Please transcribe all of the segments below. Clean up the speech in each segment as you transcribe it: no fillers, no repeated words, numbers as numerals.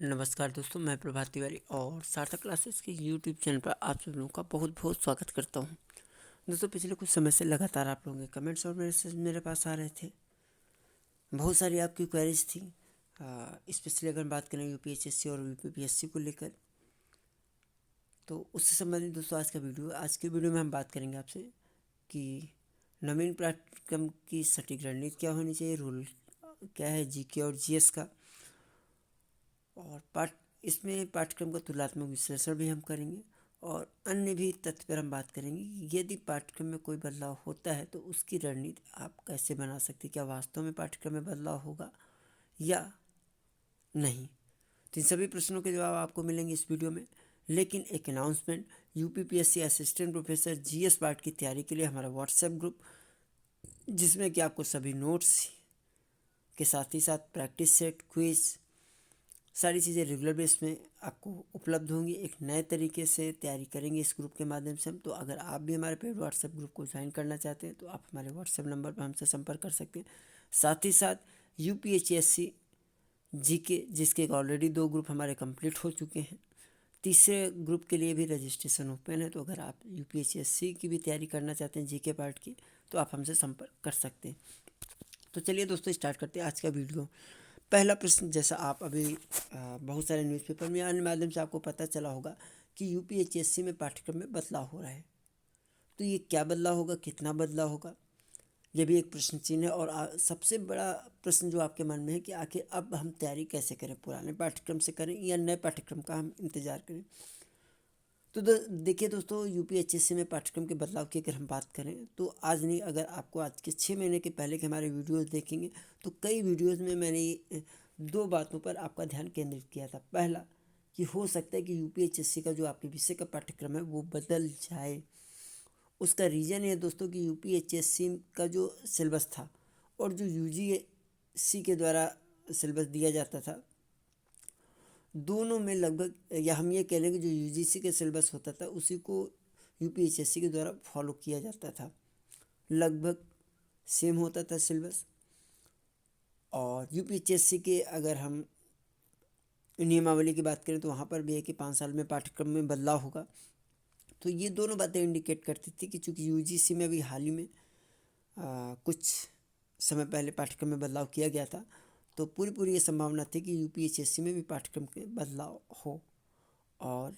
नमस्कार दोस्तों, मैं प्रभात तिवारी और सार्थक क्लासेस के यूट्यूब चैनल पर आप सब लोगों का बहुत बहुत स्वागत करता हूं। दोस्तों, पिछले कुछ समय से लगातार आप लोगों के कमेंट्स और मैसेज मेरे पास आ रहे थे। बहुत सारी आपकी क्वेरीज थी, स्पेशली अगर बात करें यूपीएचएससी और यूपीपीएससी को लेकर, तो उससे संबंधित दोस्तों आज की वीडियो में हम बात करेंगे आपसे कि नवीन पाठ्यक्रम की सटीक रणनीति क्या होनी चाहिए, रूल क्या है जीके और जीएस का, और इसमें पाठ्यक्रम का तुलनात्मक विश्लेषण भी हम करेंगे और अन्य भी तथ्य पर हम बात करेंगे कि यदि पाठ्यक्रम में कोई बदलाव होता है तो उसकी रणनीति आप कैसे बना सकते हैं। क्या वास्तव में पाठ्यक्रम में बदलाव होगा या नहीं, तो इन सभी प्रश्नों के जवाब आपको मिलेंगे इस वीडियो में। लेकिन एक announcement, UPPSC assistant professor GS part की तैयारी के लिए हमारा व्हाट्सएप ग्रुप, जिसमें कि आपको सभी नोट्स के साथ ही साथ प्रैक्टिस सेट, क्विज, सारी चीज़ें रेगुलर बेस में आपको उपलब्ध होंगी। एक नए तरीके से तैयारी करेंगे इस ग्रुप के माध्यम से हम। तो अगर आप भी हमारे पेड व्हाट्सएप ग्रुप को ज्वाइन करना चाहते हैं तो आप हमारे व्हाट्सएप नंबर पर हमसे संपर्क कर सकते हैं। साथ ही साथ यूपीएचएससी जीके, जिसके ऑलरेडी 2 ग्रुप हमारे कंप्लीट हो चुके हैं, तीसरे ग्रुप के लिए भी रजिस्ट्रेशन ओपन है। तो अगर आप यूपीएचएससी की भी तैयारी करना चाहते हैं जीके पार्ट की, तो आप हमसे संपर्क कर सकते हैं। तो चलिए दोस्तों, स्टार्ट करते हैं आज का वीडियो। पहला प्रश्न, जैसा आप अभी बहुत सारे न्यूज़पेपर में अन्य माध्यम से आपको पता चला होगा कि यूपीएचएससी में पाठ्यक्रम में बदलाव हो रहा है। तो ये क्या बदलाव होगा, कितना बदलाव होगा, ये भी एक प्रश्न चिन्ह है। और सबसे बड़ा प्रश्न जो आपके मन में है कि आखिर अब हम तैयारी कैसे करें, पुराने पाठ्यक्रम से करें या नए पाठ्यक्रम का हम इंतज़ार करें। तो देखिए दोस्तों, यूपीएचएससी में पाठ्यक्रम के बदलाव की अगर हम बात करें तो आज नहीं, अगर आपको आज के 6 महीने के पहले के हमारे वीडियोस देखेंगे तो कई वीडियोस में मैंने 2 बातों पर आपका ध्यान केंद्रित किया था। पहला, कि हो सकता है कि यूपीएचएससी का जो आपके विषय का पाठ्यक्रम है वो बदल जाए। उसका रीज़न है दोस्तों कि यूपीएचएससी का जो सिलेबस था और जो यूजीसी के द्वारा सिलेबस दिया जाता था, दोनों में लगभग, या हम ये कह लें कि जो यूजीसी के सिलेबस होता था उसी को यूपीएचएससी के द्वारा फॉलो किया जाता था। लगभग सेम होता था सिलेबस। और यूपीएचएससी के अगर हम नियमावली की बात करें तो वहाँ पर भी है कि 5 साल में पाठ्यक्रम में बदलाव होगा। तो ये दोनों बातें इंडिकेट करती थी कि चूँकि यूजीसी में भी हाल ही में कुछ समय पहले पाठ्यक्रम में बदलाव किया गया था, तो पूरी ये संभावना थी कि यूपीएचएससी में भी पाठ्यक्रम के बदलाव हो। और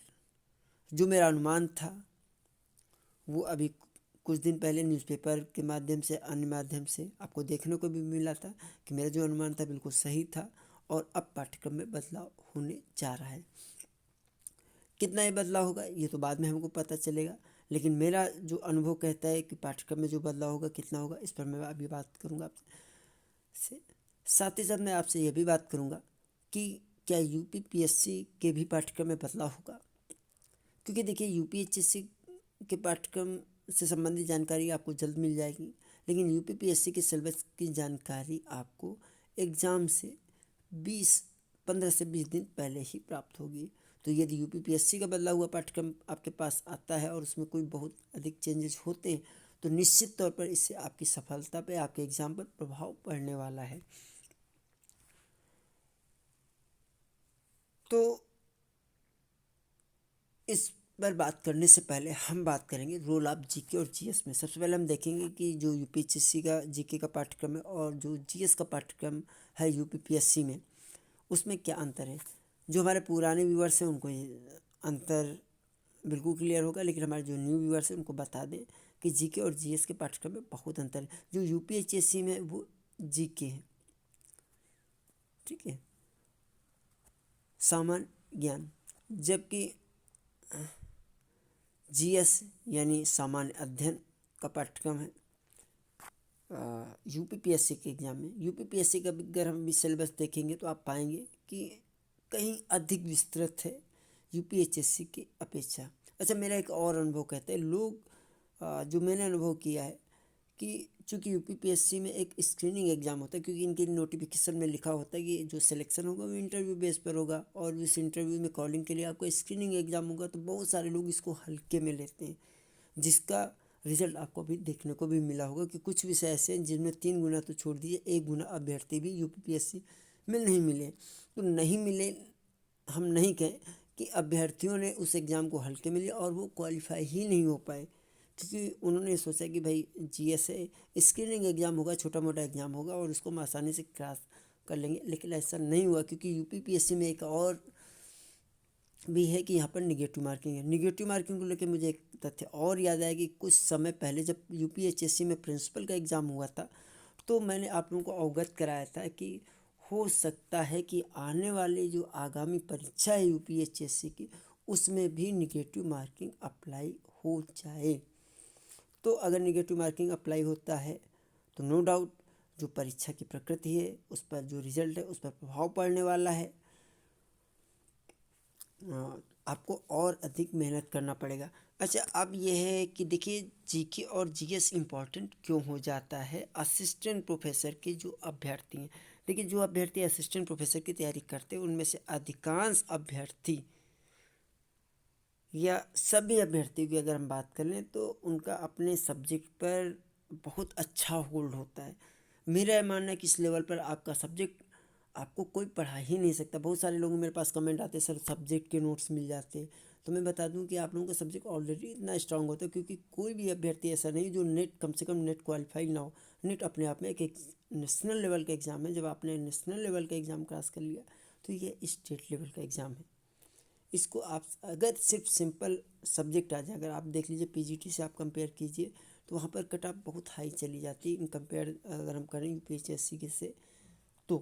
जो मेरा अनुमान था वो अभी कुछ दिन पहले न्यूज़पेपर के माध्यम से, अन्य माध्यम से आपको देखने को भी मिला था कि मेरा जो अनुमान था बिल्कुल सही था और अब पाठ्यक्रम में बदलाव होने जा रहा है। कितना ये बदलाव होगा ये तो बाद में हमको पता चलेगा, लेकिन मेरा जो अनुभव कहता है कि पाठ्यक्रम में जो बदलाव होगा कितना होगा, इस पर मैं अभी बात करूँगा आपसे। साथ ही साथ मैं आपसे ये भी बात करूँगा कि क्या यूपीपीएससी के भी पाठ्यक्रम में बदलाव होगा। क्योंकि देखिए, यूपीएचएससी के पाठ्यक्रम से संबंधित जानकारी आपको जल्द मिल जाएगी, लेकिन यूपीपीएससी के सिलेबस की जानकारी आपको एग्ज़ाम से 15 से 20 दिन पहले ही प्राप्त होगी। तो यदि यूपीपीएससी का बदला हुआ पाठ्यक्रम आपके पास आता है और उसमें कोई बहुत अधिक चेंजेस होते हैं तो निश्चित तौर पर इससे आपकी सफलता पे, आपके एग्ज़ाम पर प्रभाव पड़ने वाला है। तो इस पर बात करने से पहले हम बात करेंगे रोल ऑफ जीके और जीएस में। सबसे पहले हम देखेंगे कि जो यूपीएचएससी का जीके का पाठ्यक्रम है और जो जीएस का पाठ्यक्रम है यूपीपीएससी में, उसमें क्या अंतर है। जो हमारे पुराने व्यूअर्स हैं उनको ये अंतर बिल्कुल क्लियर होगा, लेकिन हमारे जो न्यू व्यूअर्स हैं उनको बता दें कि जीके और जीएस के पाठ्यक्रम में बहुत अंतर है। जो यूपीएचएससी में वो जीके है, ठीक है, सामान्य ज्ञान, जबकि जीएस यानी सामान्य अध्ययन का पाठ्यक्रम है यूपीपीएससी के एग्ज़ाम में। यूपीपीएससी का अगर हम भी सिलेबस देखेंगे तो आप पाएंगे कि कहीं अधिक विस्तृत है यूपीएचएससी की अपेक्षा। अच्छा, मेरा एक और अनुभव कहता है, लोग जो मैंने अनुभव किया है कि चूँकि यूपीपीएससी में एक स्क्रीनिंग एग्ज़ाम होता है, क्योंकि इनके नोटिफिकेशन में लिखा होता है कि जो सिलेक्शन होगा वो इंटरव्यू बेस पर होगा और इस इंटरव्यू में कॉलिंग के लिए आपको स्क्रीनिंग एग्ज़ाम होगा। तो बहुत सारे लोग इसको हल्के में लेते हैं, जिसका रिजल्ट आपको भी देखने को भी मिला होगा कि कुछ विषय ऐसे हैं जिनमें 3 गुना तो छोड़ दीजिए, 1 गुना अभ्यर्थी भी यूपीपीएससी में नहीं मिले। तो नहीं मिले हम नहीं कहें कि अभ्यर्थियों ने उस एग्ज़ाम को हल्के में लिया और वो क्वालिफाई ही नहीं हो पाए, क्योंकि उन्होंने सोचा कि भाई जीएस है, स्क्रीनिंग एग्ज़ाम होगा, छोटा मोटा एग्ज़ाम होगा और उसको हम आसानी से क्रॉस कर लेंगे। लेकिन ऐसा नहीं हुआ, क्योंकि यूपीपीएससी में एक और भी है कि यहाँ पर निगेटिव मार्किंग है। निगेटिव मार्किंग को लेकर मुझे एक तथ्य और याद आया कि कुछ समय पहले जब यूपीएचएससी में प्रिंसिपल का एग्ज़ाम हुआ था, तो मैंने आप लोगों को अवगत कराया था कि हो सकता है कि आने वाले जो आगामी परीक्षा है यूपीएचएससी की, उसमें भी निगेटिव मार्किंग अप्लाई हो जाए। तो अगर निगेटिव मार्किंग अप्लाई होता है तो नो डाउट जो परीक्षा की प्रकृति है, उस पर जो रिजल्ट है, उस पर प्रभाव पड़ने वाला है। आपको और अधिक मेहनत करना पड़ेगा। अच्छा, अब यह है कि देखिए जीके और जीएस इम्पॉर्टेंट क्यों हो जाता है असिस्टेंट प्रोफेसर के जो अभ्यर्थी हैं। देखिए, जो अभ्यर्थी असिस्टेंट प्रोफेसर की तैयारी करते हैं, उनमें से अधिकांश अभ्यर्थी या सभी अभ्यर्थियों की अगर हम बात कर लें तो उनका अपने सब्जेक्ट पर बहुत अच्छा होल्ड होता है। मेरा मानना है कि इस लेवल पर आपका सब्जेक्ट आपको कोई पढ़ा ही नहीं सकता। बहुत सारे लोग मेरे पास कमेंट आते हैं, सर सब्जेक्ट के नोट्स मिल जाते हैं। तो मैं बता दूं कि आप लोगों का सब्जेक्ट ऑलरेडी इतना स्ट्रांग होता है, क्योंकि कोई भी अभ्यर्थी ऐसा नहीं जो नेट कम से कम नेट क्वालिफाई ना हो। नेट अपने आप में एक नेशनल लेवल का एग्ज़ाम है। जब आपने नेशनल लेवल का एग्ज़ाम क्रॉस कर लिया तो ये स्टेट लेवल का एग्ज़ाम है। इसको आप अगर सिर्फ सिंपल सब्जेक्ट आ जाए, अगर आप देख लीजिए पीजीटी से आप कंपेयर कीजिए तो वहाँ पर कट ऑफ बहुत हाई चली जाती है इन कंपेयर अगर हम करें यूपीएचएससी के से, तो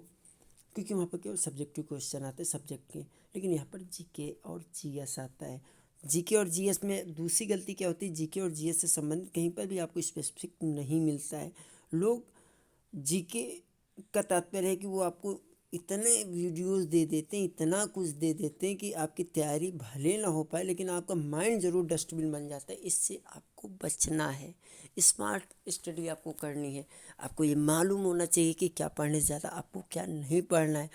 क्योंकि वहाँ पर केवल सब्जेक्टिव क्वेश्चन आते हैं सब्जेक्ट के। लेकिन यहाँ पर जीके और जीएस आता है। जीके और जीएस में दूसरी गलती क्या होती है, जीके और जीएस से संबंधित कहीं पर भी आपको स्पेसिफिक नहीं मिलता है। लोग जीके का तात्पर्य है कि वो आपको इतने वीडियोस दे देते हैं, इतना कुछ दे देते हैं कि आपकी तैयारी भले ना हो पाए, लेकिन आपका माइंड ज़रूर डस्टबिन बन जाता है। इससे आपको बचना है। स्मार्ट स्टडी आपको करनी है। आपको ये मालूम होना चाहिए कि क्या पढ़ने से ज़्यादा आपको क्या नहीं पढ़ना है।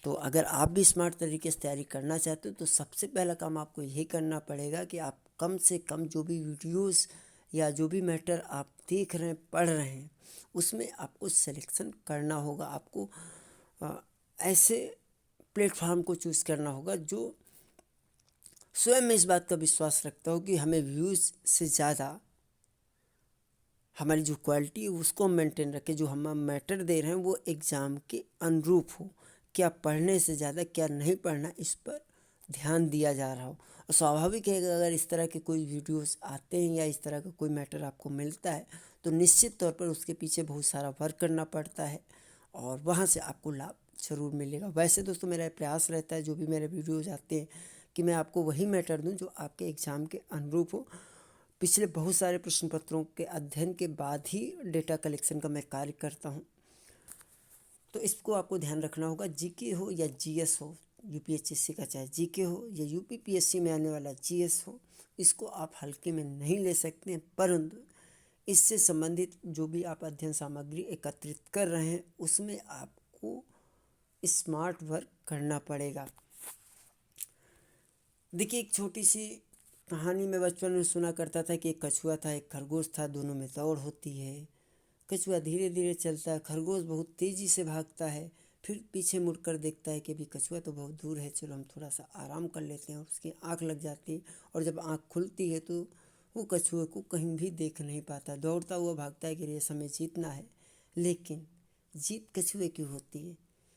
तो अगर आप भी स्मार्ट तरीके से तैयारी करना चाहते हो तो सबसे पहला काम आपको यही करना पड़ेगा कि आप कम से कम जो भी वीडियोस या जो भी मैटर आप देख रहे हैं, पढ़ रहे हैं, उसमें आपको सिलेक्शन करना होगा। आपको ऐसे प्लेटफॉर्म को चूज़ करना होगा जो स्वयं में इस बात का विश्वास रखता हो कि हमें व्यूज़ से ज़्यादा हमारी जो क्वालिटी है उसको हम मेंटेन रखें। जो हम मैटर दे रहे हैं वो एग्ज़ाम के अनुरूप हो। क्या पढ़ने से ज़्यादा क्या नहीं पढ़ना, इस पर ध्यान दिया जा रहा हो। और स्वाभाविक है कि अगर इस तरह के कोई वीडियोस आते हैं या इस तरह का कोई मैटर आपको मिलता है तो निश्चित तौर पर उसके पीछे बहुत सारा वर्क करना पड़ता है और वहाँ से आपको लाभ ज़रूर मिलेगा। वैसे दोस्तों मेरा प्रयास रहता है जो भी मेरे वीडियोज़ आते हैं कि मैं आपको वही मैटर दूँ जो आपके एग्ज़ाम के अनुरूप हो। पिछले बहुत सारे प्रश्न पत्रों के अध्ययन के बाद ही डेटा कलेक्शन का मैं कार्य करता हूँ। तो इसको आपको ध्यान रखना होगा। जीके हो या जीएस हो, यूपीएचएससी का चाहे जीके हो या यूपीपीएससी में आने वाला जीएस हो, इसको आप हल्के में नहीं ले सकते हैं। परंतु इससे संबंधित जो भी आप अध्ययन सामग्री एकत्रित कर रहे हैं उसमें आपको स्मार्ट वर्क करना पड़ेगा। देखिए, एक छोटी सी कहानी मैं बचपन में सुना करता था कि एक कछुआ था, एक खरगोश था, दोनों में दौड़ होती है। कछुआ धीरे धीरे चलता है, खरगोश बहुत तेज़ी से भागता है। फिर पीछे मुड़कर देखता है कि अभी कछुआ तो बहुत दूर है, चलो हम थोड़ा सा आराम कर लेते हैं। और उसकी आँख लग जाती है और जब आँख खुलती है तो वो कछुए को कहीं भी देख नहीं पाता। दौड़ता हुआ भागता है कि रेस हमें जीतना है, लेकिन जीत कछुए की होती है।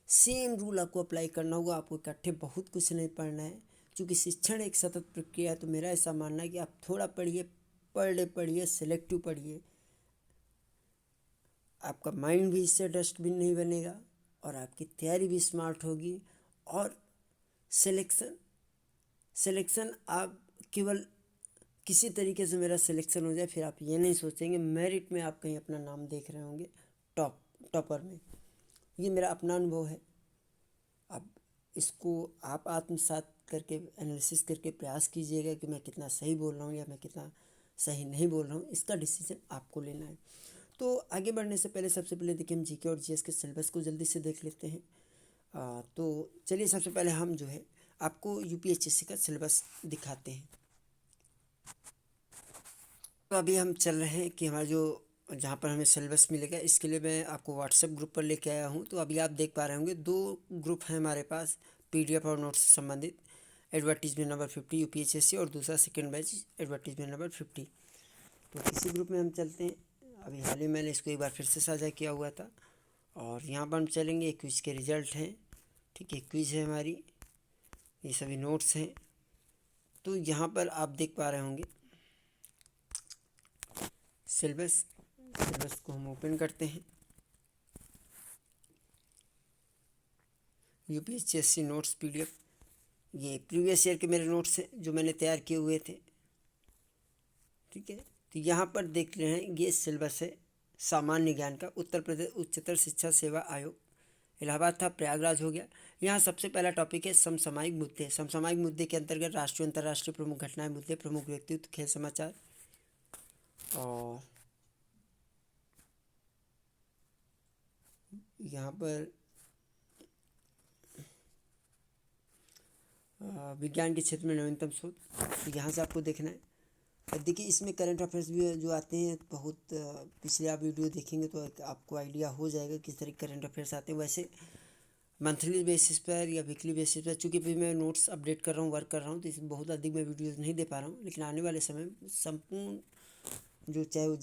सेम रूल आपको अप्लाई करना होगा। आपको इकट्ठे बहुत कुछ नहीं पढ़ना है, क्योंकि शिक्षण एक सतत प्रक्रिया है। तो मेरा ऐसा मानना है कि आप थोड़ा पढ़िए, पढ़िए, सेलेक्टिव पढ़िए। आपका माइंड भी इससे डस्टबिन नहीं बनेगा और आपकी तैयारी भी स्मार्ट होगी। और सिलेक्शन आप केवल किसी तरीके से मेरा सिलेक्शन हो जाए, फिर आप ये नहीं सोचेंगे मेरिट में आप कहीं अपना नाम देख रहे होंगे टॉपर में। ये मेरा अपना अनुभव है। अब इसको आप आत्मसात करके एनालिसिस करके प्रयास कीजिएगा कि मैं कितना सही बोल रहा हूँ या मैं कितना सही नहीं बोल रहा हूँ। इसका डिसीजन आपको लेना है। तो आगे बढ़ने से पहले सबसे पहले देखिए हम जीके और जीएस के सिलेबस को जल्दी से देख लेते हैं। तो चलिए सबसे पहले हम जो है आपको यूपीएचएससी का सिलेबस दिखाते हैं। तो अभी हम चल रहे हैं कि हमारा जो जहाँ पर हमें सिलेबस मिलेगा, इसके लिए मैं आपको व्हाट्सएप ग्रुप पर लेके आया हूँ। तो अभी आप देख पा रहे होंगे 2 ग्रुप हैं हमारे पास। PDF और नोट्स से संबंधित एडवर्टीजमेंट नंबर 50 UPSSC और दूसरा सेकेंड बैच एडवर्टीजमेंट नंबर 50। तो इसी ग्रुप में हम चलते हैं। अभी हाल ही मैंने इसको एक बार फिर से साझा किया हुआ था और यहाँ पर हम चलेंगे। क्विज़ के रिजल्ट हैं, ठीक है, क्विज़ है हमारी, ये सभी नोट्स हैं। तो यहाँ पर आप देख पा रहे होंगे सिलेबस को हम ओपन करते हैं। UPSSC नोट्स PDF, ये प्रीवियस ईयर के मेरे नोट्स हैं जो मैंने तैयार किए हुए थे, ठीक है। तो यहाँ पर देख रहे हैं ये सिलेबस है सामान्य ज्ञान का। उत्तर प्रदेश उच्चतर शिक्षा सेवा आयोग, इलाहाबाद था, प्रयागराज हो गया। यहाँ सबसे पहला टॉपिक है समसामयिक मुद्दे। समसामयिक मुद्दे के अंतर्गत राष्ट्रीय अंतर्राष्ट्रीय प्रमुख घटनाएं, मुद्दे, प्रमुख व्यक्तित्व, खेल समाचार। और यहाँ पर विज्ञान के क्षेत्र में नवीनतम शोध, तो यहाँ से आपको देखना है। देखिए इसमें करंट अफेयर्स भी जो आते हैं बहुत, पिछले आप वीडियो देखेंगे तो आपको आइडिया हो जाएगा किस तरह के करंट अफेयर्स आते हैं। वैसे मंथली बेसिस पर या वीकली बेसिस पर, चूँकि भी मैं नोट्स अपडेट कर रहा हूँ, वर्क कर रहा हूँ, तो इसमें बहुत अधिक मैं वीडियोज़ नहीं दे पा रहा हूँ। लेकिन आने वाले समय में संपूर्ण जो चाहे वो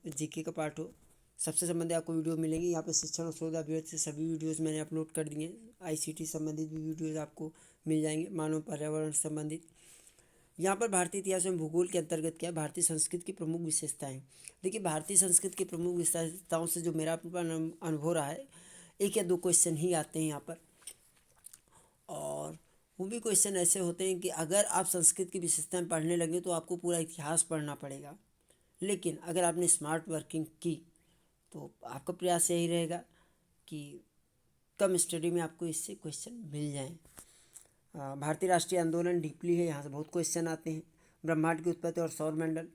जीके का पार्ट हो, सबसे संबंधित आपको वीडियो मिलेंगी। यहाँ पे शिक्षण और शोध अभियान से सभी वीडियोज़ मैंने अपलोड कर दिए हैं। ICT संबंधित भी वीडियोज़ आपको मिल जाएंगे, मानव पर्यावरण संबंधित। यहाँ पर भारतीय इतिहास में भूगोल के अंतर्गत क्या है, भारतीय संस्कृति की प्रमुख विशेषताएं। देखिए भारतीय संस्कृति की प्रमुख विशेषताओं से जो मेरा अनुभव रहा है, 1 या 2 क्वेश्चन ही आते हैं यहाँ पर। और वो भी क्वेश्चन ऐसे होते हैं कि अगर आप संस्कृत की विशेषताएं पढ़ने लगे तो आपको पूरा इतिहास पढ़ना पड़ेगा। लेकिन अगर आपने स्मार्ट वर्किंग की तो आपका प्रयास यही रहेगा कि कम स्टडी में आपको इससे क्वेश्चन मिल जाएं। भारतीय राष्ट्रीय आंदोलन डीपली है, यहाँ से बहुत क्वेश्चन आते हैं। ब्रह्मांड की उत्पत्ति और सौरमंडल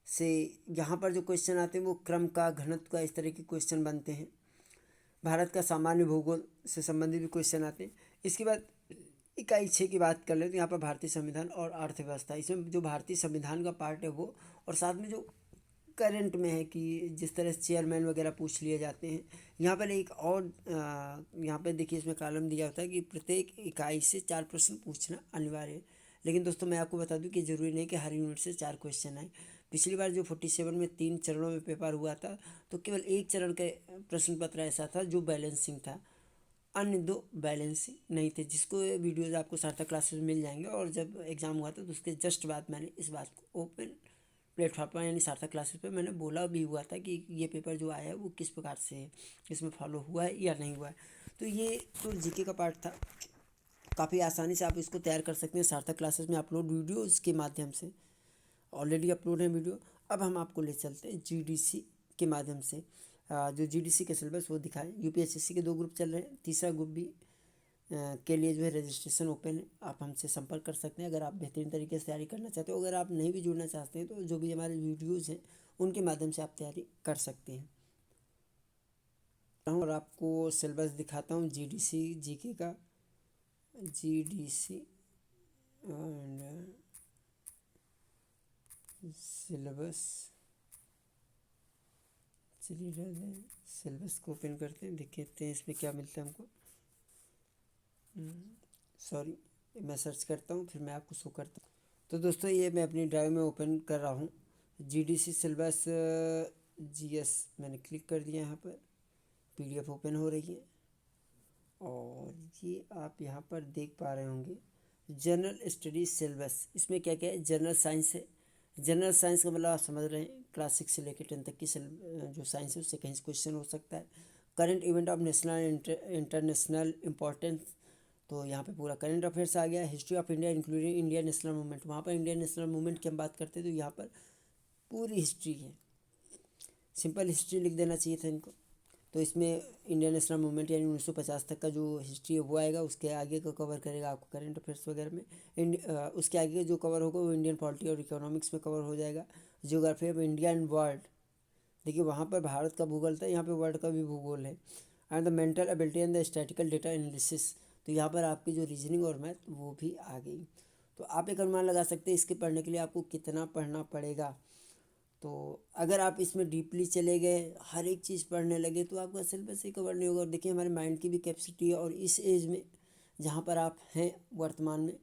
से यहाँ पर जो क्वेश्चन आते हैं वो क्रम का, घनत्व का, इस तरह के क्वेश्चन बनते हैं। भारत का सामान्य भूगोल से संबंधित भी क्वेश्चन आते हैं। इसके बाद इकाई 6 की बात कर ले तो यहाँ पर भारतीय संविधान और अर्थव्यवस्था, इसमें जो भारतीय संविधान का पार्ट है वो, और साथ में जो करंट में है कि जिस तरह से चेयरमैन वगैरह पूछ लिए जाते हैं। यहाँ पर एक और यहाँ पर देखिए इसमें कॉलम दिया होता है कि प्रत्येक इकाई से 4 प्रश्न पूछना अनिवार्य है। लेकिन दोस्तों मैं आपको बता दूं कि ज़रूरी नहीं कि हर यूनिट से 4 क्वेश्चन आए। पिछली बार जो 47 में 3 चरणों में पेपर हुआ था तो केवल 1 चरण के प्रश्न पत्र ऐसा था जो बैलेंसिंग था, अन्य 2 बैलेंसिंग नहीं थे। जिसको वीडियोज़ आपको सार्थक क्लासेस में मिल जाएंगे। और जब एग्ज़ाम हुआ था तो उसके जस्ट बाद मैंने इस बात को ओपन प्लेटफॉर्म पर यानी सार्थक क्लासेस पे मैंने बोला भी हुआ था कि ये पेपर जो आया है वो किस प्रकार से है, इसमें फॉलो हुआ है या नहीं हुआ है। तो ये तो जीके का पार्ट था, काफ़ी आसानी से आप इसको तैयार कर सकते हैं। सार्थक क्लासेस में अपलोड वीडियोज़ के माध्यम से ऑलरेडी अपलोड है वीडियो। अब हम आपको ले चलते हैं GDC के माध्यम से, जो GDC के सिलेबस वो दिखाएं। UPSSC के 2 ग्रुप चल रहे हैं, तीसरा ग्रुप भी के लिए जो है रजिस्ट्रेशन ओपन है। आप हमसे संपर्क कर सकते हैं अगर आप बेहतरीन तरीके से तैयारी करना चाहते हो। अगर आप नहीं भी जुड़ना चाहते हैं तो जो भी हमारे वीडियोज़ हैं उनके माध्यम से आप तैयारी कर सकते हैं। और आपको सिलेबस दिखाता हूँ GDC जीके का, GDC एंड सिलेबस। चलिए सिलेबस को ओपन करते हैं, देखते हैं इसमें क्या मिलता है हमको। सॉरी, मैं सर्च करता हूँ फिर मैं आपको शो करता हूँ। तो दोस्तों ये मैं अपनी ड्राइव में ओपन कर रहा हूँ GDC सिलेबस GS, मैंने क्लिक कर दिया। यहाँ पर PDF ओपन हो रही है और ये आप यहाँ पर देख पा रहे होंगे जनरल स्टडीज सिलेबस। इसमें क्या क्या है, जनरल साइंस है। जनरल साइंस का मतलब आप समझ रहे हैं क्लास 6 से लेकर 10 तक की जो साइंस है उससे कहीं से क्वेश्चन हो सकता है। Current event of national international importance, तो यहाँ पे पूरा करंट अफेयर्स आ गया। History of India including Indian national movement, वहाँ पर इंडियन नेशनल मूवमेंट की हम बात करते हैं तो यहाँ पर पूरी हिस्ट्री है। सिंपल हिस्ट्री लिख देना चाहिए था इनको। तो इसमें इंडियन नेशनल मूवमेंट यानी 1950 तक का जो हिस्ट्री है वो आएगा। उसके आगे का कवर करेगा आपको करंट अफेयर्स वगैरह में। उसके आगे जो कवर होगा वो इंडियन पॉलिटी और इकोनॉमिक्स में कवर हो जाएगा। Geography of India and world, देखिए वहाँ पर भारत का भूगोल था, यहाँ पे वर्ल्ड का भी भूगोल है। And the mental ability and the statistical data analysis, तो यहाँ पर आपकी जो रीजनिंग और मैथ वो भी आ गई। तो आप एक अनुमान लगा सकते हैं इसके पढ़ने के लिए आपको कितना पढ़ना पड़ेगा। तो अगर आप इसमें डीपली चले गए, हर एक चीज़ पढ़ने लगे तो आपका सिलेबस ही कवर नहीं होगा। और देखिए हमारे माइंड की भी कैपेसिटी है और इस एज में जहाँ पर आप हैं वर्तमान में,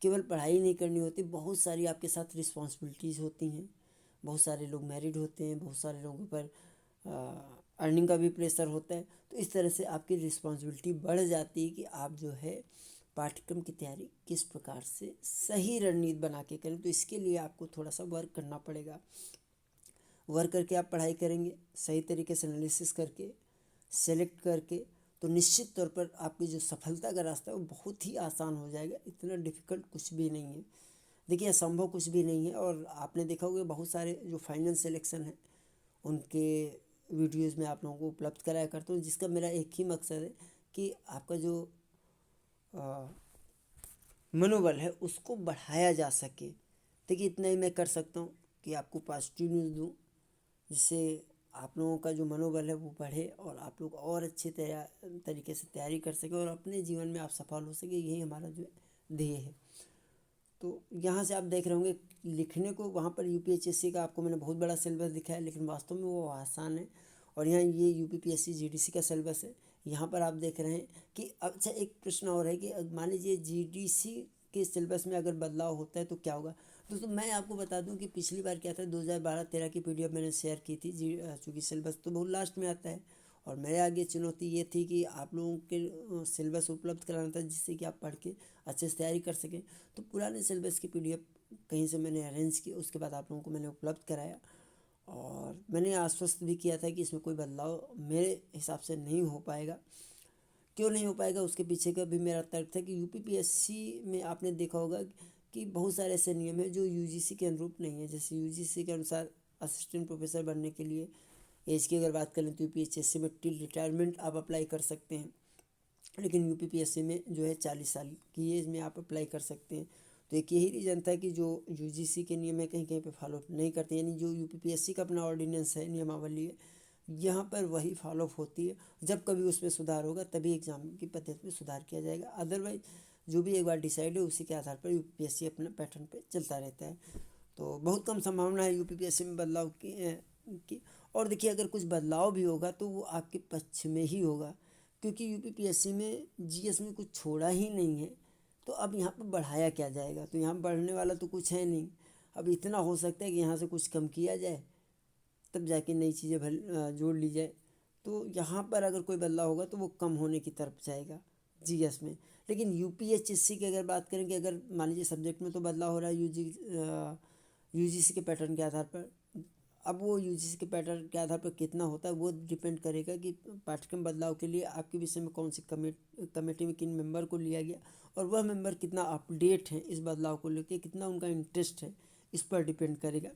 केवल पढ़ाई नहीं करनी होती, बहुत सारी आपके साथ रिस्पॉन्सिबिलिटीज़ होती हैं। बहुत सारे लोग मैरिड होते हैं, बहुत सारे लोगों पर अर्निंग का भी प्रेशर होता है। तो इस तरह से आपकी रिस्पॉन्सिबिलिटी बढ़ जाती है कि आप जो है पाठ्यक्रम की तैयारी किस प्रकार से सही रणनीति बना के करें। तो इसके लिए आपको थोड़ा सा वर्क करना पड़ेगा। वर्क करके आप पढ़ाई करेंगे सही तरीके से एनालिसिस करके, सेलेक्ट करके, तो निश्चित तौर पर आपकी जो सफलता का रास्ता है वो बहुत ही आसान हो जाएगा। इतना डिफ़िकल्ट कुछ भी नहीं है। देखिए, असंभव कुछ भी नहीं है। और आपने देखा होगा बहुत सारे जो फाइनल सिलेक्शन है उनके वीडियोज़ में आप लोगों को उपलब्ध कराया करता हूँ, जिसका मेरा एक ही मकसद है कि आपका जो मनोबल है उसको बढ़ाया जा सके। देखिए, इतना ही मैं कर सकता हूँ कि आपको पॉजिटिव न्यूज़ दूँ, जिससे आप लोगों का जो मनोबल है वो बढ़े और आप लोग और अच्छे तरीके से तैयारी कर सकें और अपने जीवन में आप सफल हो सके। यही हमारा जो ध्येय है। तो यहाँ से आप देख रहे होंगे लिखने को, वहाँ पर यूपीएचएससी का आपको मैंने बहुत बड़ा सिलेबस दिखाया, लेकिन वास्तव में वो आसान है। और यहाँ ये यूपीपीएससी जीडीसी का सिलेबस है। यहाँ पर आप देख रहे हैं कि अच्छा, एक प्रश्न और है कि मान लीजिए जीडीसी के सिलेबस में अगर बदलाव होता है तो क्या होगा। दोस्तों, मैं आपको बता दूं कि पिछली बार क्या था, 2012-13 की पीडीएफ मैंने शेयर की थी चूँकि सिलेबस तो बहुत लास्ट में आता है और मेरे आगे चुनौती ये थी कि आप लोगों के सिलेबस उपलब्ध कराना था, जिससे कि आप पढ़ के अच्छे से तैयारी कर सकें। तो पुराने सिलेबस की पीडीएफ कहीं से मैंने अरेंज की, उसके बाद आप लोगों को मैंने उपलब्ध कराया और मैंने आश्वस्त भी किया था कि इसमें कोई बदलाव मेरे हिसाब से नहीं हो पाएगा। क्यों नहीं हो पाएगा, उसके पीछे का भी मेरा तर्क था कि यूपीपीएससी में आपने देखा होगा कि बहुत सारे ऐसे नियम हैं जो यूजीसी के अनुरूप नहीं है। जैसे यूजीसी के अनुसार असिस्टेंट प्रोफेसर बनने के लिए एज की अगर बात करें तो यूपीएचएससी में टिल रिटायरमेंट आप अप्लाई कर सकते हैं, लेकिन यूपीपीएससी में जो है 40 साल की एज में आप अप्लाई कर सकते हैं। तो एक यही रीज़न था कि जो यूजीसी के नियम है कहीं कहीं पे फॉलो नहीं करते, यानी जो यूपीपीएससी का अपना ऑर्डिनेंस है, नियमावली है, यहाँ पर वही फॉलो होती है। जब कभी उसमें सुधार होगा तभी एग्ज़ाम की पद्धति में सुधार किया जाएगा। अदरवाइज जो भी एक बार डिसाइड है उसी के आधार पर यूपीपीएससी अपना पैटर्न पे चलता रहता है। तो बहुत कम संभावना है यूपीपीएससी में बदलाव की। और देखिए, अगर कुछ बदलाव भी होगा तो वो आपके पक्ष में ही होगा, क्योंकि यूपीपीएससी में जीएस में कुछ छोड़ा ही नहीं है। तो अब यहाँ पर बढ़ाया क्या जाएगा, तो यहाँ बढ़ने वाला तो कुछ है नहीं। अब इतना हो सकता है कि यहाँ से कुछ कम किया जाए, तब जाके नई चीज़ें जोड़ ली जाए। तो यहाँ पर अगर कोई बदलाव होगा तो वो कम होने की तरफ जाएगा जीएस में। लेकिन यूपीएचएससी की अगर बात करें कि अगर मान लीजिए सब्जेक्ट में तो बदलाव हो रहा है यूजीसी के पैटर्न के आधार पर, अब वो यूजीसी के पैटर्न के आधार पर कितना होता है वो डिपेंड करेगा कि पाठ्यक्रम बदलाव के लिए आपके विषय में कौन सी कमेटी में किन मेंबर को लिया गया और वह मेंबर कितना अपडेट है इस बदलाव को लेकर, कितना उनका इंटरेस्ट है, इस पर डिपेंड करेगा।